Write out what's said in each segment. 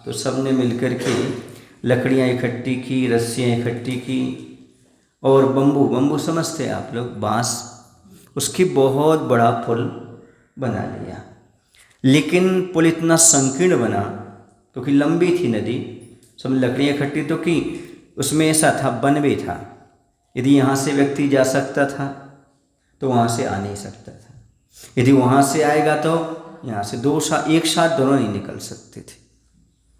तो सब ने मिलकर के लकड़ियाँ इकट्ठी की, रस्सियाँ इकट्ठी की और बम्बू समझते हैं आप लोग, बाँस, उसकी बहुत बड़ा पुल बना लिया। लेकिन पुल इतना संकीर्ण बना क्योंकि लंबी थी नदी, सब लकड़ियाँ इकट्ठी तो की, उसमें ऐसा था, वन वे था, यदि यहाँ से व्यक्ति जा सकता था तो वहाँ से आ नहीं सकता था, यदि वहाँ से आएगा तो यहाँ से एक साथ दोनों नहीं निकल सकते थे।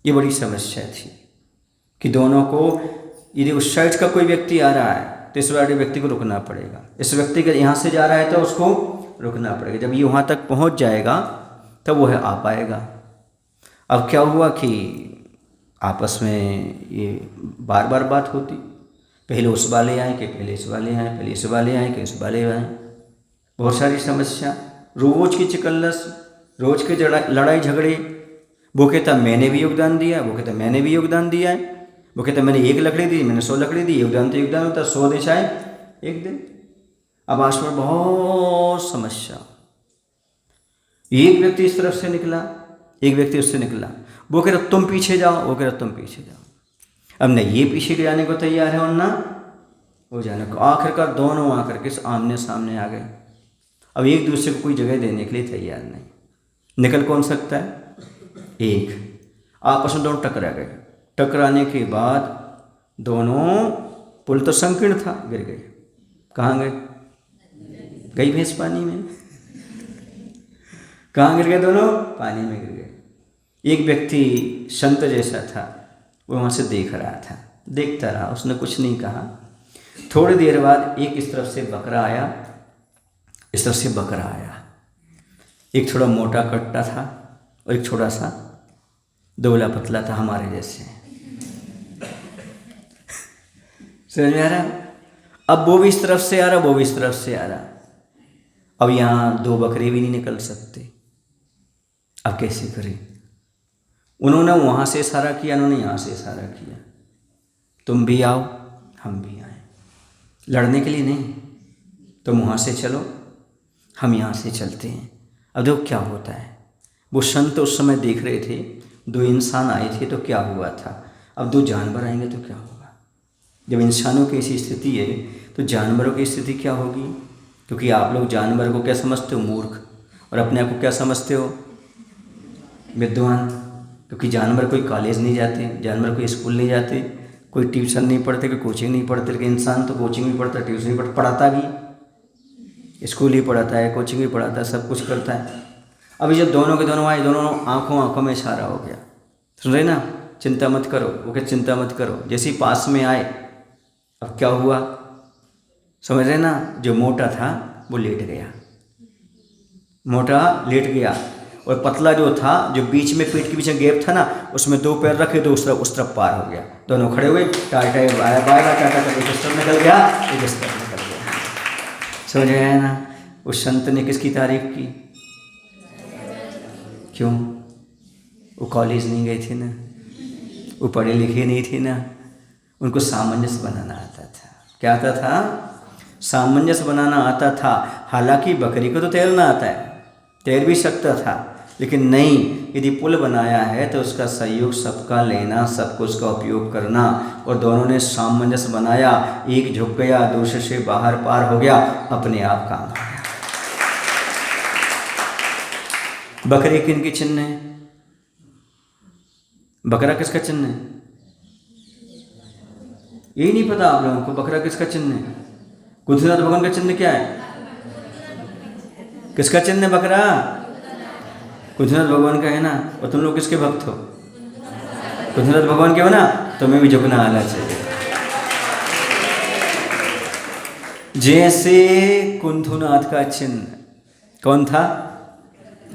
ये बड़ी समस्या थी कि दोनों को, यदि उस साइड का कोई व्यक्ति आ रहा है तो इस वाले व्यक्ति को रुकना पड़ेगा, इस व्यक्ति का यहाँ से जा रहा है तो उसको रुकना पड़ेगा, जब ये वहाँ तक पहुँच जाएगा तब वह आ पाएगा। अब क्या हुआ कि आपस में ये बार बार बात होती, पहले उस वाले आए कि पहले इस वाले आए, पहले इस वाले आए कि इस वाले आए, बहुत सारी समस्या, रोज की चिकल्लस, रोज के लड़ाई झगड़े। वो कहता मैंने भी योगदान दिया, वो कहता मैंने भी योगदान दिया है, वो कहता मैंने 1 लकड़ी दी, मैंने 100 लकड़ी दी, योगदान तो योगदान होता, 100 दे चाहे 1 दिन। अब आज पर बहुत समस्या, एक व्यक्ति इस तरफ से निकला, एक व्यक्ति उससे निकला, वो कह रहा तुम पीछे जाओ, वो कह रहा तुम पीछे जाओ। अब न ये पीछे जाने को तैयार है और ना वो जाने को, आखिरकार दोनों आकर के आमने सामने आ गए। अब एक दूसरे को कोई जगह देने के लिए तैयार नहीं, निकल कौन सकता है? एक, आपस में दोनों टकरा गए। टकराने के बाद दोनों, पुल तो संकीर्ण था, गिर गए। कहाँ गए? गई भैंस पानी में। कहाँ गिर गए दोनों? पानी में गिर गए। एक व्यक्ति संत जैसा था, वो वहाँ से देख रहा था, देखता रहा, उसने कुछ नहीं कहा। थोड़ी देर बाद एक इस तरफ से बकरा आया, इस तरफ से बकरा आया, एक थोड़ा मोटा कट्टा था और एक छोटा सा दुबला पतला था, हमारे जैसे। समझ में आ रहा? अब वो भी इस तरफ से आ रहा, वो भी इस तरफ से आ रहा। अब यहाँ 2 बकरे भी नहीं निकल सकते, अब कैसे करें? उन्होंने वहाँ से इशारा किया, उन्होंने यहाँ से इशारा किया, तुम भी आओ हम भी आए, लड़ने के लिए नहीं, तुम वहाँ से चलो हम यहाँ से चलते हैं। अब देखो क्या होता है। वो संत उस समय देख रहे थे, 2 इंसान आए थे तो क्या हुआ था, अब 2 जानवर आएंगे तो क्या होगा। जब इंसानों की ऐसी स्थिति है तो जानवरों की स्थिति क्या होगी? क्योंकि आप लोग जानवर को क्या समझते हो? मूर्ख। और अपने आप को क्या समझते हो? विद्वान। क्योंकि जानवर कोई कॉलेज नहीं जाते, जानवर कोई स्कूल नहीं जाते, कोई ट्यूशन नहीं पढ़ते, कोई कोचिंग नहीं पढ़ते। लेकिन इंसान तो कोचिंग भी पढ़ता, ट्यूशन भी पढ़ता भी, स्कूल ही पढ़ाता है, कोचिंग भी पढ़ाता है, सब कुछ करता है। अभी जब दोनों के दोनों आए, दोनों आंखों में इशारा हो गया, सुन रहे ना, चिंता मत करो, वो क्या चिंता मत करो। जैसे ही पास में आए, अब क्या हुआ समझ रहे ना, जो मोटा था वो लेट गया, मोटा लेट गया, और पतला जो था, जो बीच में पेट के बीच में गैप था ना, उसमें 2 पैर रखे, तो उस तरफ पार हो गया। दोनों खड़े हुए, टाटा बाय बाय टाटा करके इस तरफ निकल गया, एक इस तरफ निकल गया। समझ आया ना? उस संत ने किसकी तारीफ की? क्यों? वो कॉलेज नहीं गए थे ना, वो पढ़े लिखे नहीं थे ना, उनको सामंजस्य बनाना आता था। क्या आता था? सामंजस्य बनाना आता था। हालांकि बकरी को तो तैरना आता है, तैर भी सकता था, लेकिन नहीं, यदि पुल बनाया है तो उसका सहयोग सबका लेना, सबको उसका उपयोग करना। और दोनों ने सामंजस्य बनाया, एक झुक गया, दूसरे से बाहर पार हो गया, अपने आप काम हो गया। बकरे किनके चिन्ह है? बकरा किसका चिन्ह है? यही नहीं पता आप लोगों को? बकरा किसका चिन्ह है? कुंथनाथ भगवान का चिन्ह क्या है? किसका चिन्ह है बकरा? कुंथनाथ भगवान का है ना। और तुम लोग किसके भक्त हो? कुंथनाथ भगवान के हो ना, तुम्हें भी झुकना आना चाहिए। जैसे कुंथनाथ का चिन्ह कौन था?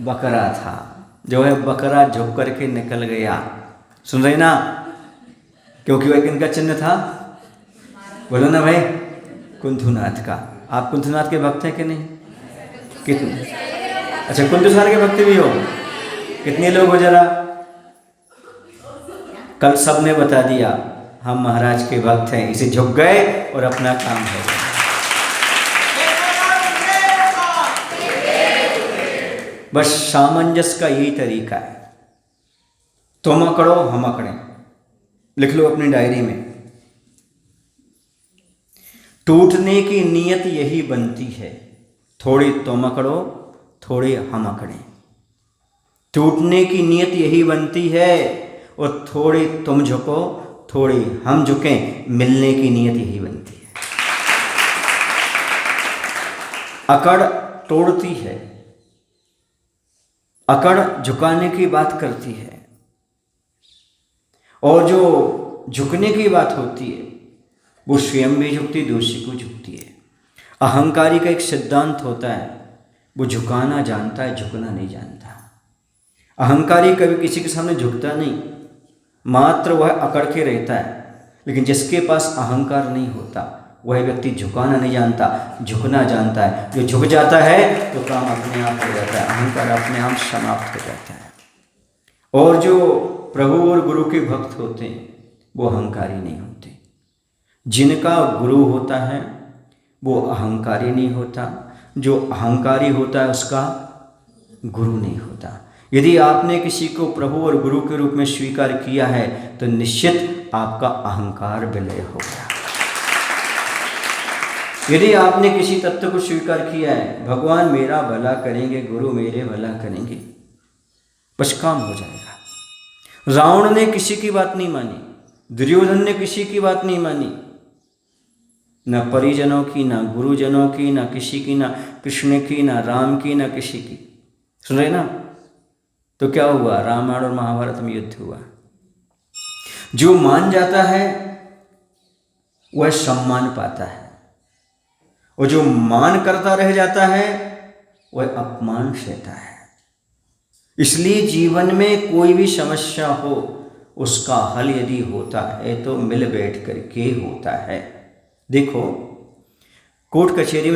बकरा था। जो है बकरा झुक करके निकल गया। सुन रहे ना? क्योंकि वह किनका चिन्ह था? बोलो ना भाई, कुंथनाथ का। आप कुंथनाथ के भक्त हैं कि नहीं? कितने? अच्छा, कुंथनाथ के भक्त भी हो? कितने लोग हो जरा? कल सब ने बता दिया हम महाराज के भक्त हैं, इसे झुक गए और अपना काम हो गया। बस सामंजस्य का यही तरीका है। तुम अकड़ो हम अकड़ें, लिख लो अपनी डायरी में। टूटने की नीयत यही बनती है, थोड़ी तुम अकड़ो थोड़ी हम अकड़ें। टूटने की नीयत यही बनती है और थोड़ी तुम झुको थोड़ी हम झुकें, मिलने की नीयत यही बनती है। अकड़ तोड़ती है, अकड़ झुकाने की बात करती है, और जो झुकने की बात होती है वो स्वयं भी झुकती, दूसरी को झुकती है। अहंकारी का एक सिद्धांत होता है, वो झुकाना जानता है, झुकना नहीं जानता। अहंकारी कभी किसी के सामने झुकता नहीं, मात्र वह अकड़ के रहता है। लेकिन जिसके पास अहंकार नहीं होता वह व्यक्ति झुकाना नहीं जानता, झुकना जानता है। जो झुक जाता है तो काम अपने आप हो जाता है, अहंकार अपने आप समाप्त हो जाता है। और जो प्रभु और गुरु के भक्त होते हैं वो अहंकारी नहीं होते। जिनका गुरु होता है वो अहंकारी नहीं होता, जो अहंकारी होता है उसका गुरु नहीं होता। यदि आपने किसी को प्रभु और गुरु के रूप में स्वीकार किया है तो निश्चित आपका अहंकार विलय हो गया। यदि आपने किसी तत्व को स्वीकार किया है, भगवान मेरा भला करेंगे, गुरु मेरे भला करेंगे, बस काम हो जाएगा। रावण ने किसी की बात नहीं मानी, दुर्योधन ने किसी की बात नहीं मानी, न परिजनों की, न गुरुजनों की, न किसी की, न कृष्ण की, न राम की, न किसी की। सुन रहे ना? तो क्या हुआ? रामायण और महाभारत में युद्ध हुआ। जो मान जाता है वह सम्मान पाता है, और जो मान करता रह जाता है वह अपमान सहता है। इसलिए जीवन में कोई भी समस्या हो उसका हल यदि होता है तो मिल बैठ करके होता है। देखो, कोर्ट कचहरी में